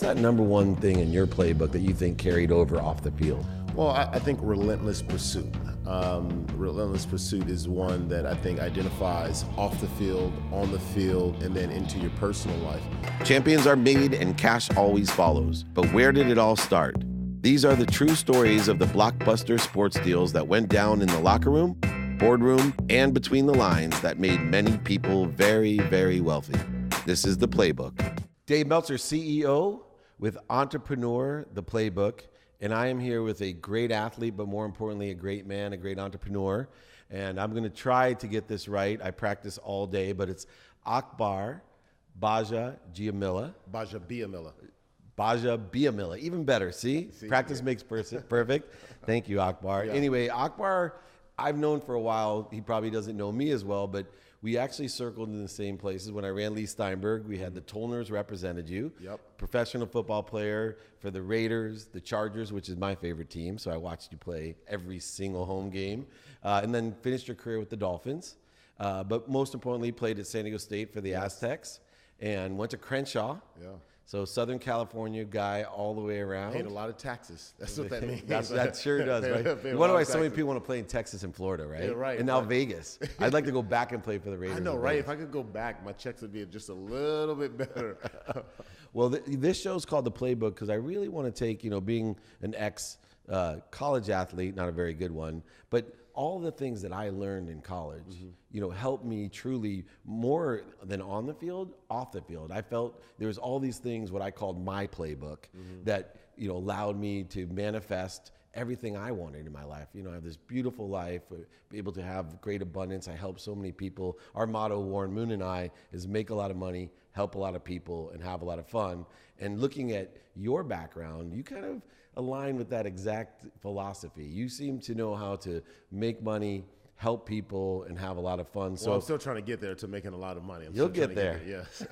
That number one thing in your playbook that you think carried over off the field? Well, I think relentless pursuit. Relentless pursuit is one that I think identifies off the field, on the field, and then into your personal life. Champions are made and cash always follows. But where did it all start? These are the true stories of the blockbuster sports deals that went down in the locker room, boardroom, and between the lines that made many people very, very wealthy. This is The Playbook. Dave Meltzer, CEO with Entrepreneur, The Playbook. And I am here with a great athlete, but more importantly, a great man, a great entrepreneur. And I'm going to try to get this right. I practice all day, but it's Akbar Gbaja-Biamila. Gbaja-Biamila. Gbaja-Biamila, even better. See? Practice makes perfect. Thank you, Akbar. Yeah. Anyway, Akbar, I've known for a while. He probably doesn't know me as well, but we actually circled in the same places. When I ran Leigh Steinberg, we had the Tollners represented you. Yep. Professional football player for the Raiders, the Chargers, which is my favorite team. So I watched you play every single home game. And then finished your career with the Dolphins. But most importantly, played at San Diego State for the Aztecs and went to Crenshaw. Yeah. So Southern California guy all the way around. Paid a lot of taxes. That's what that means. That sure does, right? You wonder why so many people want to play in Texas and Florida, right? Yeah, right. And now Vegas. I'd like to go back and play for the Raiders. I know, right? If I could go back, my checks would be just a little bit better. Well, this show's called The Playbook because I really want to take, being an college athlete, not a very good one, but all the things that I learned in college, helped me truly more than on the field, off the field. I felt there was all these things, what I called my playbook, that, allowed me to manifest everything I wanted in my life. I have this beautiful life, be able to have great abundance. I help so many people. Our motto, Warren Moon and I, is make a lot of money, help a lot of people, and have a lot of fun. And looking at your background, you kind of align with that exact philosophy. You seem to know how to make money, help people, and have a lot of fun. So I'm still trying to get there to making a lot of money. You'll get there. Yes.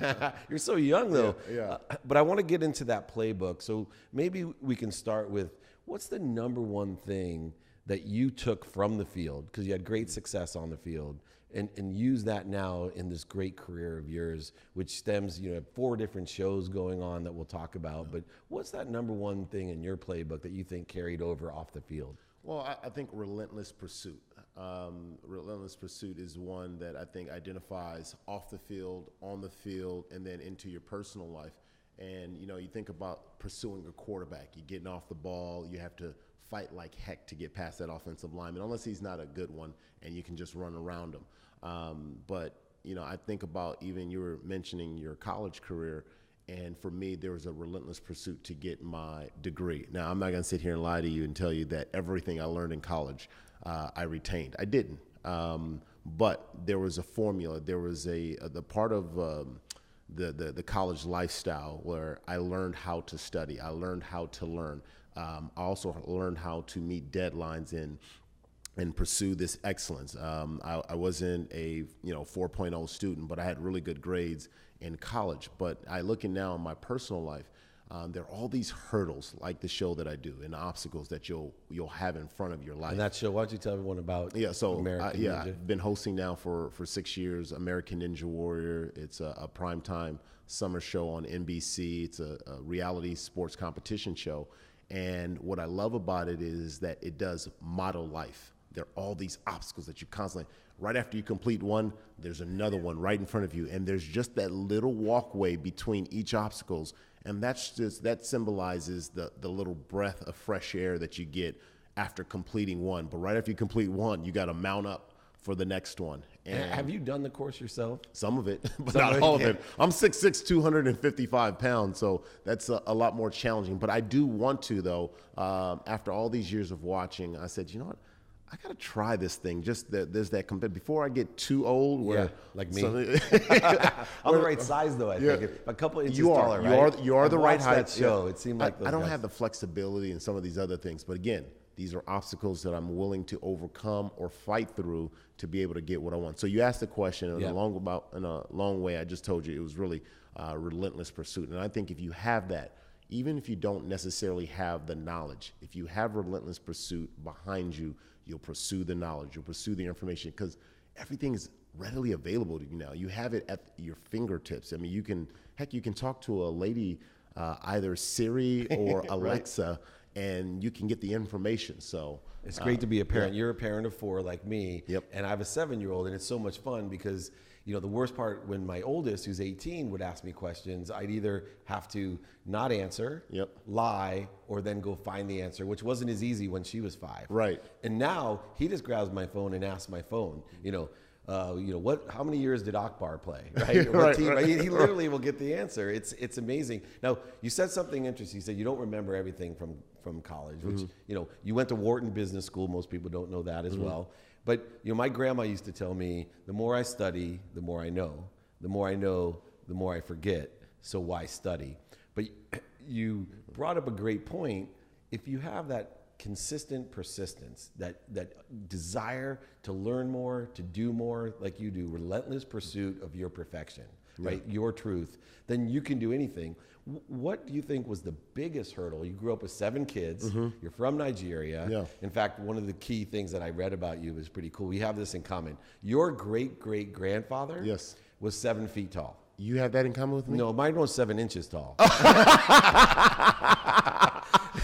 You're so young, though. Yeah. But I want to get into that playbook. So maybe we can start with, what's the number one thing that you took from the field, because you had great success on the field, and use that now in this great career of yours, which stems, you have 4 different shows going on that we'll talk about. But what's that number one thing in your playbook that you think carried over off the field? Well, I think relentless pursuit. Relentless pursuit is one that I think identifies off the field, on the field, and then into your personal life. And, you think about pursuing a quarterback. You're getting off the ball. You have to fight like heck to get past that offensive lineman, unless he's not a good one and you can just run around him. But I think about, even you were mentioning your college career, and for me, there was a relentless pursuit to get my degree. Now, I'm not going to sit here and lie to you and tell you that everything I learned in college I retained. I didn't. But there was a formula. There was the part of the college lifestyle where I learned how to study. I learned how to learn. I also learned how to meet deadlines and pursue this excellence. I wasn't a 4.0 student, but I had really good grades in college. But I looking now in my personal life, there are all these hurdles, like the show that I do, and obstacles that you'll have in front of your life. And that show, why don't you tell everyone about American Ninja? I've been hosting now for 6 years, American Ninja Warrior. It's a primetime summer show on NBC. It's a reality sports competition show. And what I love about it is that it does model life. There are all these obstacles that you constantly, right after you complete one, there's another one right in front of you. And there's just that little walkway between each obstacles. And that symbolizes the little breath of fresh air that you get after completing one. But right after you complete one, you got to mount up for the next one. And have you done the course yourself? Some of it, but not all of it. I'm 6'6", 255 pounds, so that's a lot more challenging. But I do want to, though, after all these years of watching, I said, you know what? I got to try this thing. There's that before I get too old. Where like me. I'm the right size, though, I think. A couple inches taller, right? You are the right height. That show. It seemed like I don't have the flexibility and some of these other things. But again, these are obstacles that I'm willing to overcome or fight through to be able to get what I want. So you asked the question in a long way. I just told you it was really relentless pursuit. And I think if you have that, even if you don't necessarily have the knowledge, if you have relentless pursuit behind you, you'll pursue the knowledge, you'll pursue the information, because everything is readily available to you now. You have it at your fingertips. I mean, you can talk to a lady either Siri or Alexa, and you can get the information. So it's great to be a parent. You're a parent of 4 like me, Yep. and I have a 7-year-old, and it's so much fun because, you know, the worst part when my oldest, who's 18, would ask me questions, I'd either have to not answer, Yep. lie, or then go find the answer, which wasn't as easy when she was 5. Right. And now he just grabs my phone and asks my phone, how many years did Akbar play? Right? What team? Right. He literally will get the answer. It's amazing. Now, you said something interesting. You said you don't remember everything from college, which, you went to Wharton Business School. Most people don't know that as well. But, my grandma used to tell me, the more I study, the more I know. The more I know, the more I forget. So why study? But you brought up a great point. If you have that consistent persistence, that desire to learn more, to do more like you do, relentless pursuit of your perfection, right? Your truth, then you can do anything. What do you think was the biggest hurdle? You grew up with 7 kids. You're from Nigeria. Yeah. In fact, one of the key things that I read about you is pretty cool. We have this in common. Your great-great-grandfather Yes. was 7 feet tall. You have that in common with me? No, mine was 7 inches tall.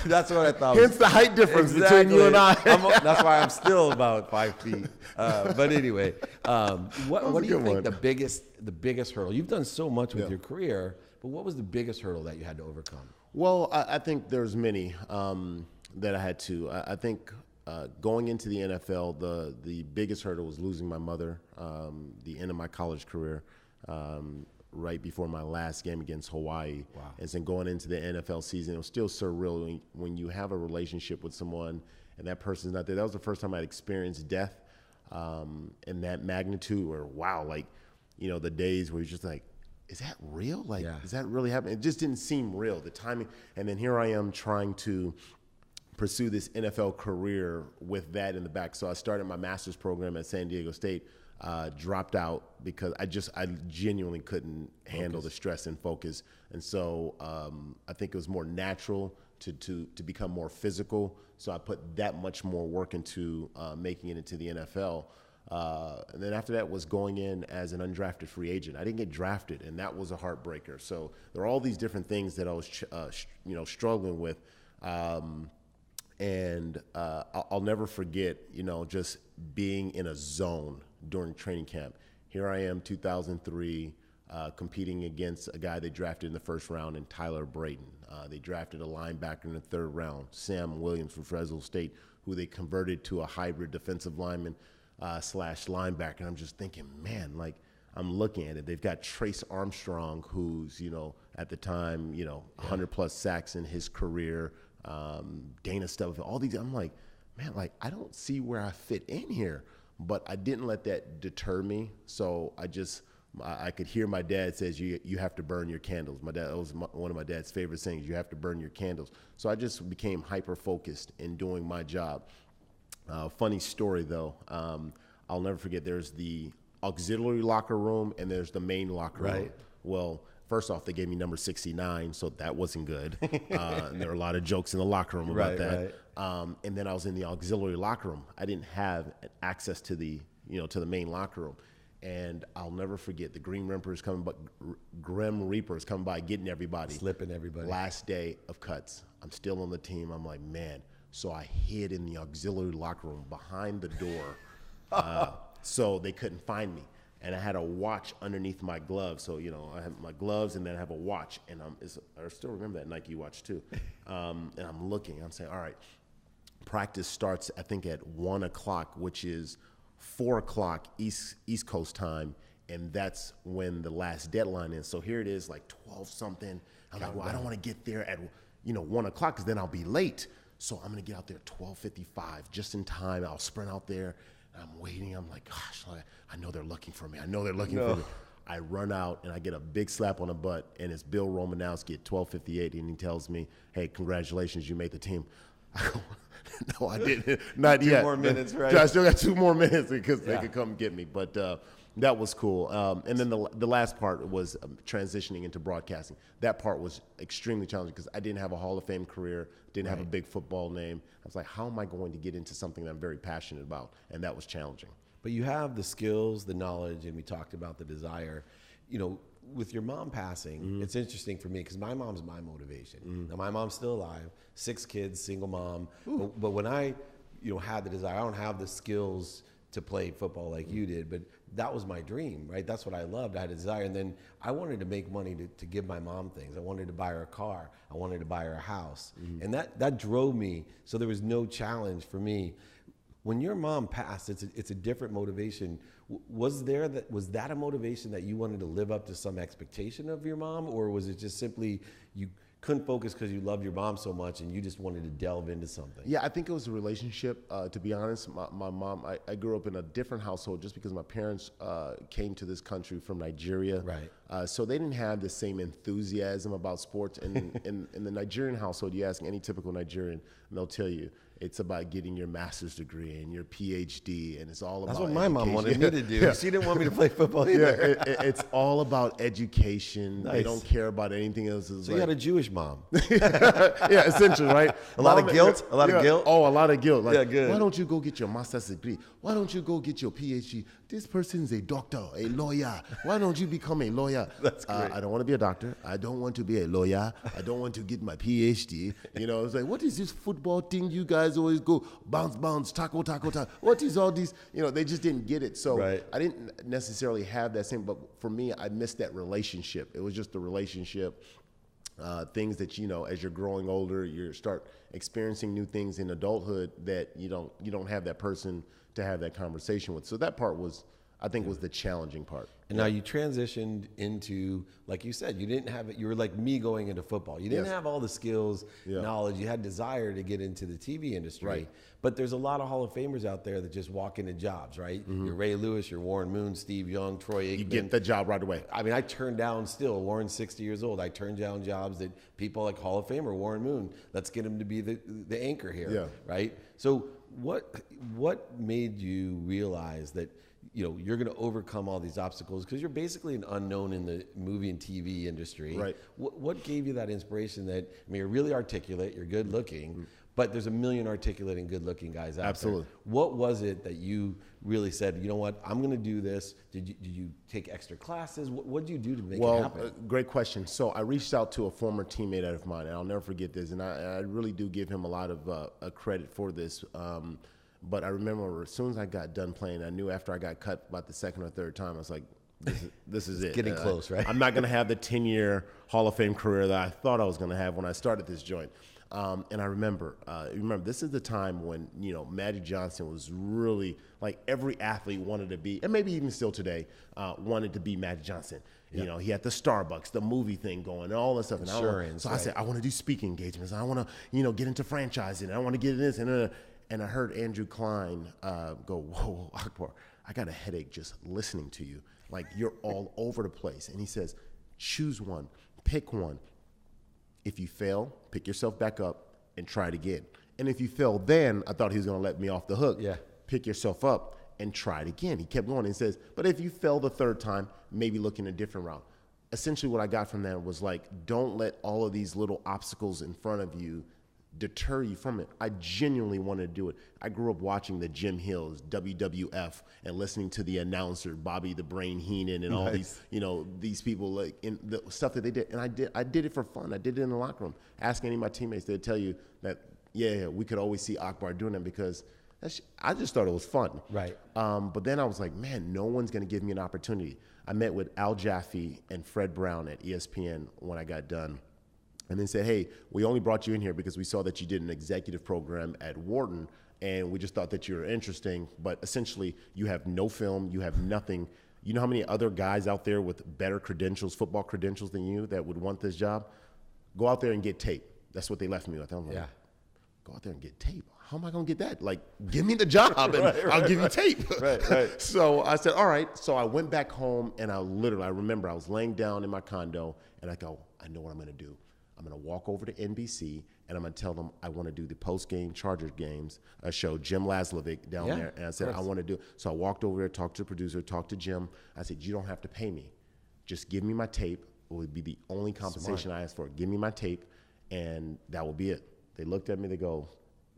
That's what I thought. Hence the height difference between you and I. That's why I'm still about 5 feet. But anyway, what do you think the biggest hurdle? You've done so much with your career, but what was the biggest hurdle that you had to overcome? Well, I think there's many that I had to. I think going into the NFL, the biggest hurdle was losing my mother, the end of my college career, right before my last game against Hawaii. Wow. And then going into the NFL season, it was still surreal when you have a relationship with someone and that person's not there. That was the first time I'd experienced death in that magnitude, or wow, the days where you're just like, is that real? Is that really happening? It just didn't seem real, the timing. And then here I am trying to pursue this NFL career with that in the back. So I started my master's program at San Diego State, dropped out because I genuinely couldn't handle the stress and focus. And so I think it was more natural to become more physical. So I put that much more work into making it into the NFL. And then after that was going in as an undrafted free agent. I didn't get drafted, and that was a heartbreaker. So there are all these different things that I was, struggling with. And I'll never forget, just being in a zone during training camp. Here I am, 2003, competing against a guy they drafted in the first round, in Tyler Brayton. They drafted a linebacker in the 3rd round, Sam Williams from Fresno State, who they converted to a hybrid defensive lineman / linebacker. And I'm just thinking, man, I'm looking at it. They've got Trace Armstrong, who's, at the time, 100 plus sacks in his career. Dana Stubblefield, all these. I'm like, man, I don't see where I fit in here. But I didn't let that deter me. So I could hear my dad says, you have to burn your candles. My dad, that was one of my dad's favorite sayings, you have to burn your candles. So I just became hyper-focused in doing my job. Funny story, though. I'll never forget, there's the auxiliary locker room and there's the main locker room. Right. Well, first off, they gave me number 69, so that wasn't good. And there were a lot of jokes in the locker room about that. Right. And then I was in the auxiliary locker room. I didn't have access to the main locker room. And I'll never forget the Grim Reapers coming by, getting everybody. Slipping everybody. Last day of cuts. I'm still on the team. I'm like, man. So I hid in the auxiliary locker room behind the door so they couldn't find me. And I had a watch underneath my gloves. So, I have my gloves and then I have a watch. And I still remember that Nike watch too. And I'm looking. I'm saying, all right, practice starts, I think, at 1 o'clock, which is 4 o'clock East Coast time. And that's when the last deadline is. So here it is, 12 something. I'm like, well, I don't want to get there at 1 o'clock because then I'll be late. So I'm going to get out there at 12:55, just in time. I'll sprint out there. I'm waiting. I'm like, gosh, I know they're looking for me. For me. I run out, and I get a big slap on the butt, and it's Bill Romanowski at 12:58, and he tells me, hey, congratulations, you made the team. I go, no, I didn't. Not yet. 2 more minutes, right? I still got 2 more minutes because they could come get me. But that was cool. And then the last part was transitioning into broadcasting. That part was extremely challenging because I didn't have a Hall of Fame career, didn't have a big football name. I was like, how am I going to get into something that I'm very passionate about? And that was challenging. But you have the skills, the knowledge, and we talked about the desire. with your mom passing, it's interesting for me because my mom's my motivation. Now, my mom's still alive, 6 kids, single mom. But when I, had the desire, I don't have the skills to play football like you did, but that was my dream, right? That's what I loved. I had a desire. And then I wanted to make money to give my mom things. I wanted to buy her a car. I wanted to buy her a house. And that drove me. So there was no challenge for me. When your mom passed, it's a different motivation. Was that a motivation that you wanted to live up to some expectation of your mom, or was it just simply you couldn't focus because you loved your mom so much and you just wanted to delve into something? Yeah, I think it was a relationship. To be honest, my mom, I grew up in a different household just because my parents came to this country from Nigeria. Right. So they didn't have the same enthusiasm about sports. And in the Nigerian household, you ask any typical Nigerian, and they'll tell you, it's about getting your master's degree and your PhD, and it's all about. That's what my mom wanted me to do. Yeah. She didn't want me to play football either. Yeah, it's all about education. Nice. They don't care about anything else. So you had a Jewish mom. Yeah, essentially, right? A lot of guilt? A lot of guilt? Oh, a lot of guilt. Like, Yeah, good. why don't you go get your master's degree? Why don't you go get your PhD? This person's a doctor, a lawyer. Why don't you become a lawyer? That's great. I don't want to be a doctor. I don't want to be a lawyer. I don't want to get my PhD. It's like, what is this football thing you guys always go bounce, bounce, tackle, tackle, tackle? What is all these? They just didn't get it. So Right. I didn't necessarily have that same, but for me, I missed that relationship. It was just the relationship. Things that as you're growing older, you start experiencing new things in adulthood that you don't have that person to have that conversation with. So that part was the challenging part. And now you transitioned into, like you said, you didn't have it. You were like me going into football. You didn't Yes. have all the skills, Yeah. knowledge. You had desire to get into the TV industry. Right. But there's a lot of Hall of Famers out there that just walk into jobs, right? You're Ray Lewis, you're Warren Moon, Steve Young, Troy Aikman. You get the job right away. I mean, I turned down still. Warren's 60 years old. I turned down jobs that people like Hall of Famer Warren Moon. Let's get him to be the anchor here, Yeah. right? So what made you realize that you're going to overcome all these obstacles because you're basically an unknown in the movie and TV industry. Right. What gave you that inspiration that, you're really articulate, you're good looking, but there's a million articulate and good looking guys out Absolutely. there. What was it that you really said, you know what, I'm going to do this? Did you take extra classes? What did you do to make it happen? Great question. So I reached out to a former teammate of mine, and I'll never forget this, and I really do give him a lot of credit for this. But I remember as soon as I got done playing, I knew after I got cut about the second or third time, I was like, this is it. Getting close, right? I'm not going to have the 10-year Hall of Fame career that I thought I was going to have when I started this joint. And I remember, this is the time when, Magic Johnson was really, like, every athlete wanted to be, and maybe even still today, wanted to be Magic Johnson. Yep. He had the Starbucks, the movie thing going, and all that stuff. And Insurance, I said, I want to do speaking engagements. I want to, get into franchising. I want to get in this. And I heard Andrew Klein go, whoa, Akbar, I got a headache just listening to you. Like, you're all over the place. And he says, choose one, pick one. If you fail, pick yourself back up and try it again. And if you fail then, I thought he was going to let me off the hook. Yeah. Pick yourself up and try it again. He kept going and says, but if you fail the third time, maybe look in a different route. Essentially what I got from that was like, don't let all of these little obstacles in front of you deter you from it. I genuinely wanted to do it. I grew up watching the Jim Hills, WWF, and listening to the announcer, Bobby the Brain Heenan, and all these, these people, like, in the stuff that they did. And I did it for fun. I did it in the locker room. Ask any of my teammates, they'd tell you that, we could always see Akbar doing it because I just thought it was fun. Right. But then I was like, man, no one's going to give me an opportunity. I met with Al Jaffe and Fred Brown at ESPN when I got done. And then said, hey, we only brought you in here because we saw that you did an executive program at Wharton, and we just thought that you were interesting. But essentially, you have no film, you have nothing. You know how many other guys out there with better credentials, football credentials than you that would want this job? Go out there and get tape. That's what they left me with. I'm like, go out there and get tape. How am I going to get that? Like, give me the job and I'll give you tape. Right. So I said, all right. So I went back home and I remember I was laying down in my condo and I go, I know what I'm going to do. I'm going to walk over to NBC, and I'm going to tell them I want to do the post-game Chargers games show, Jim Laslovic down there. And I said, I want to do. So I walked over there, talked to the producer, talked to Jim. I said, you don't have to pay me. Just give me my tape. It would be the only compensation I asked for. Give me my tape, and that will be it. They looked at me. They go,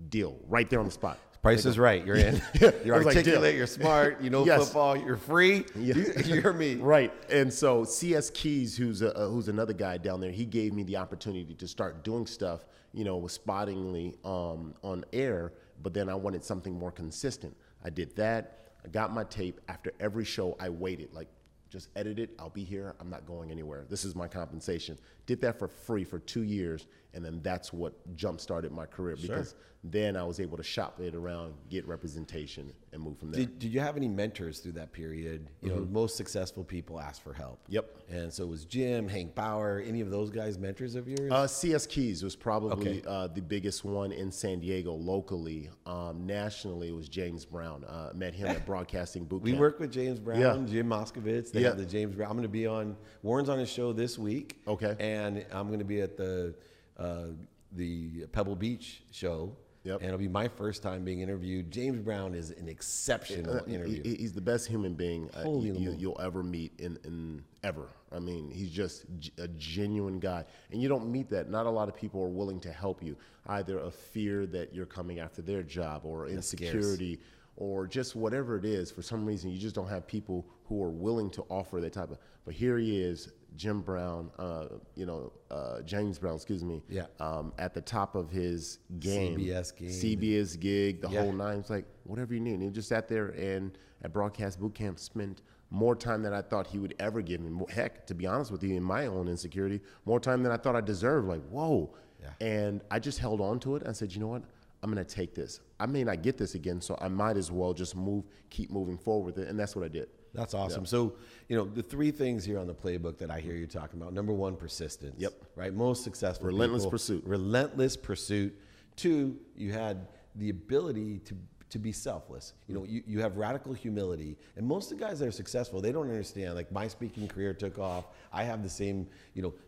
deal right there on the spot. Price is right. You're in. You're articulate. You're smart. You know football. You're free. Yeah. You hear me? Right. And so CS Keys, who's another guy down there, he gave me the opportunity to start doing stuff, with Spottingly on air. But then I wanted something more consistent. I did that. I got my tape. After every show, I waited. Like, just edit it. I'll be here. I'm not going anywhere. This is my compensation. Did that for free for 2 years, and then that's what jump-started my career because then I was able to shop it around, get representation, and move from there. Did you have any mentors through that period? Most successful people ask for help. Yep. And so was Jim, Hank Bauer, any of those guys mentors of yours? CS Keys was probably the biggest one in San Diego locally. Nationally, it was James Brown. Met him at Broadcasting Boot Camp. We work with James Brown, Jim Moskovitz. They have the James Brown. I'm going to be on, Warren's on his show this week. Okay. And I'm going to be at the Pebble Beach show. Yep. And it'll be my first time being interviewed. James Brown is an exceptional interview. He's the best human being you'll ever meet in ever. I mean, he's just a genuine guy. And you don't meet that. Not a lot of people are willing to help you, either a fear that you're coming after their job or insecurity or just whatever it is. For some reason, you just don't have people who are willing to offer that type of. But here he is, Jim Brown, James Brown, excuse me, at the top of his game. CBS gig, the whole nine. It's like, whatever you need. And he just sat there and at Broadcast Boot Camp spent more time than I thought he would ever give me. Heck, to be honest with you, in my own insecurity, more time than I thought I deserved. Like, whoa. Yeah. And I just held on to it. I said, you know what? I'm going to take this. I may not get this again, so I might as well just keep moving forward with it. And that's what I did. That's awesome. Yeah. So, the three things here on the playbook that I hear you talking about. Number one, persistence. Yep. Right? Most successful Relentless people, pursuit. Relentless pursuit. Two, you had the ability to be selfless. You have radical humility. And most of the guys that are successful, they don't understand. Like, my speaking career took off. I have the same,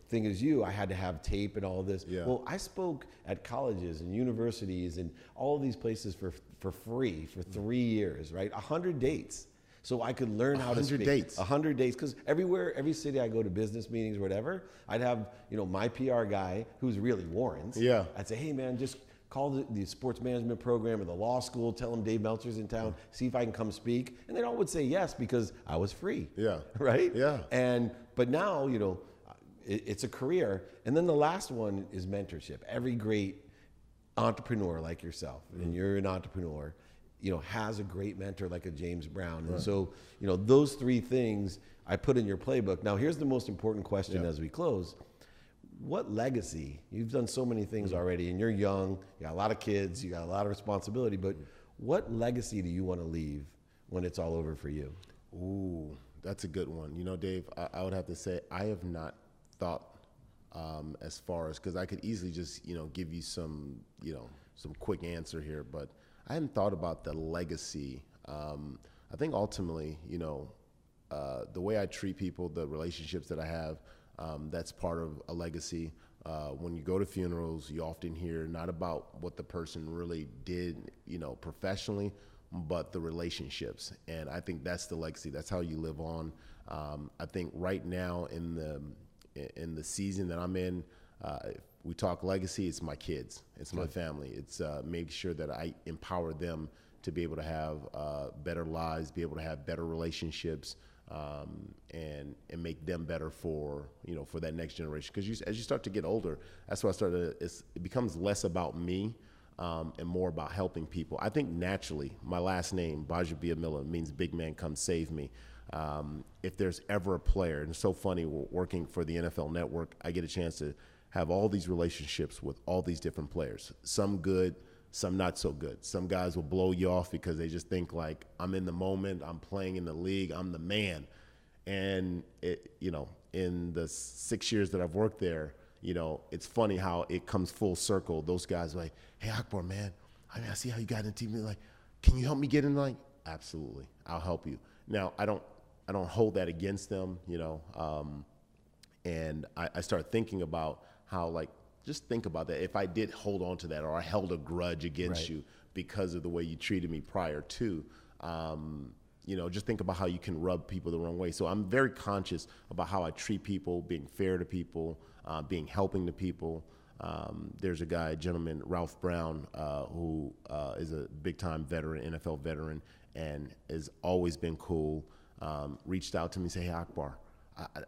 thing as you. I had to have tape and all this. Yeah. Well, I spoke at colleges and universities and all these places for free for 3 years, right? 100 dates. So I could learn how to speak. 100 dates. Because every city I go to business meetings or whatever, I'd have, my PR guy, who's really Warren's. Yeah. I'd say, hey, man, just call the sports management program or the law school, tell them Dave Meltzer's in town, see if I can come speak. And they all would say yes because I was free. Yeah. Right? Yeah. But now, it's a career. And then the last one is mentorship. Every great entrepreneur like yourself, and you're an entrepreneur, has a great mentor like a James Brown. And so, those three things I put in your playbook. Now, here's the most important question as we close. What legacy? You've done so many things already, and you're young, you got a lot of kids, you got a lot of responsibility, but what legacy do you want to leave when it's all over for you? Ooh, that's a good one. Dave, I would have to say I have not thought as far as, because I could easily just, give you some quick answer here, but I hadn't thought about the legacy. I think ultimately, the way I treat people, the relationships that I have, that's part of a legacy. When you go to funerals, you often hear not about what the person really did, professionally, but the relationships. And I think that's the legacy. That's how you live on. I think right now in the season that I'm in, we talk legacy, it's my kids, it's my family. It's making sure that I empower them to be able to have better lives, be able to have better relationships, and make them better for that next generation. Because as you start to get older, that's why it becomes less about me and more about helping people. I think naturally, my last name, Gbaja-Biamila, means big man come save me. If there's ever a player, and it's so funny, working for the NFL Network, I get a chance to have all these relationships with all these different players, some good, some not so good. Some guys will blow you off because they just think like, I'm in the moment, I'm playing in the league, I'm the man. And in the 6 years that I've worked there, it's funny how it comes full circle. Those guys are like, hey, Akbar, man, I see how you got into TV. Like, can you help me get in? Like, absolutely, I'll help you. Now, I don't hold that against them, and I start thinking about how, like, just think about that. If I did hold on to that, or I held a grudge against you because of the way you treated me prior to, just think about how you can rub people the wrong way. So I'm very conscious about how I treat people, being fair to people, being helping to people. There's a gentleman, Ralph Brown, who is a big-time veteran, NFL veteran, and has always been cool. Reached out to me and said, "Hey, Akbar,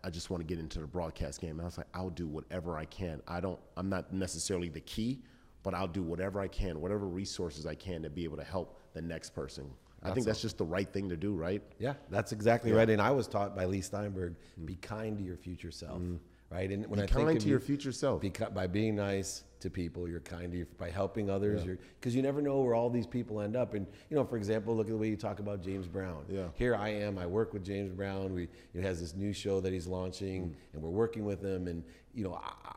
I just want to get into the broadcast game." And I was like, "I'll do whatever I can. I'm not necessarily the key, but I'll do whatever I can, whatever resources I can to be able to help the next person." I think that's just the right thing to do, right? Yeah, that's exactly right. And I was taught by Leigh Steinberg, be kind to your future self, right? And when Be kind to your future self. By being nice to people, you're kind to by helping others, because you never know where all these people end up. And, for example, look at the way you talk about James Brown. Yeah. Here I am, I work with James Brown. He has this new show that he's launching, and we're working with him. And,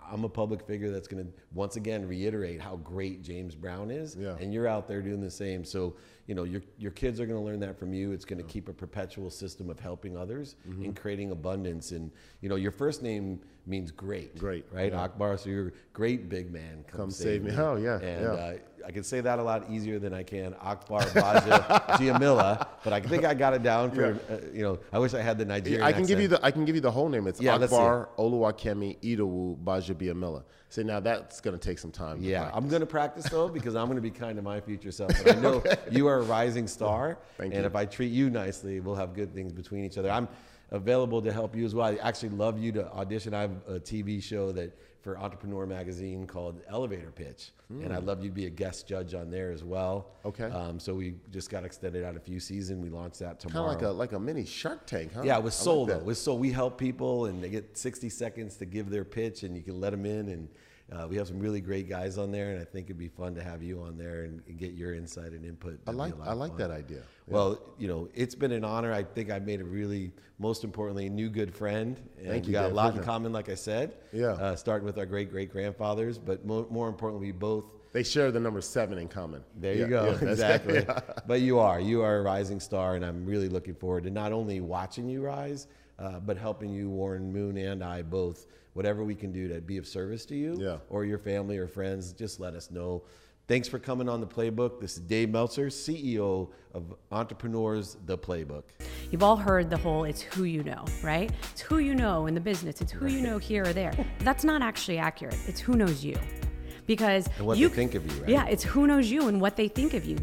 I'm a public figure that's going to, once again, reiterate how great James Brown is. Yeah. And you're out there doing the same. So, your kids are going to learn that from you. It's going to keep a perpetual system of helping others and creating abundance. And, your first name means great. Great. Right? Yeah. Akbar, so you're a great big man. Come save me. Oh, yeah. And I can say that a lot easier than I can Akbar Gbaja-Biamila, but I think I got it down for, I wish I had the Nigerian I can accent. give you the whole name. It's Akbar Oluwakemi Idowu Gbaja-Biamila. So now that's going to take some time. Yeah, I'm going to practice though, because I'm going to be kind to my future self. But I know you are a rising star. Thank and you. if I treat you nicely, we'll have good things between each other. I'm available to help you as well. I actually love you to audition. I have a TV show for Entrepreneur Magazine called Elevator Pitch. And I'd love you to be a guest judge on there as well. Okay. So we just got extended out a few seasons. We launched that tomorrow. Kind of like a mini Shark Tank, huh? Yeah, with Soul like though. With Soul, we help people and they get 60 seconds to give their pitch and you can let them in. And we have some really great guys on there. And I think it'd be fun to have you on there and get your insight and input. I like that idea. Yeah. Well, it's been an honor. I think I made a really, most importantly, a new good friend. And Thank you, we got Dave. a lot in common, like I said. Yeah. Starting with our great-great-grandfathers. But more importantly, we both. They share the number 7 in common. There you go. Yeah, exactly. Yeah. But you are a rising star, and I'm really looking forward to not only watching you rise, but helping you, Warren Moon and I both, whatever we can do to be of service to you or your family or friends, just let us know. Thanks for coming on The Playbook. This is Dave Meltzer, CEO of Entrepreneurs, The Playbook. You've all heard the whole it's who you know, right? It's who you know in the business. It's who you know here or there. But that's not actually accurate. It's who knows you. Because and what they think of you, right? Yeah, it's who knows you and what they think of you.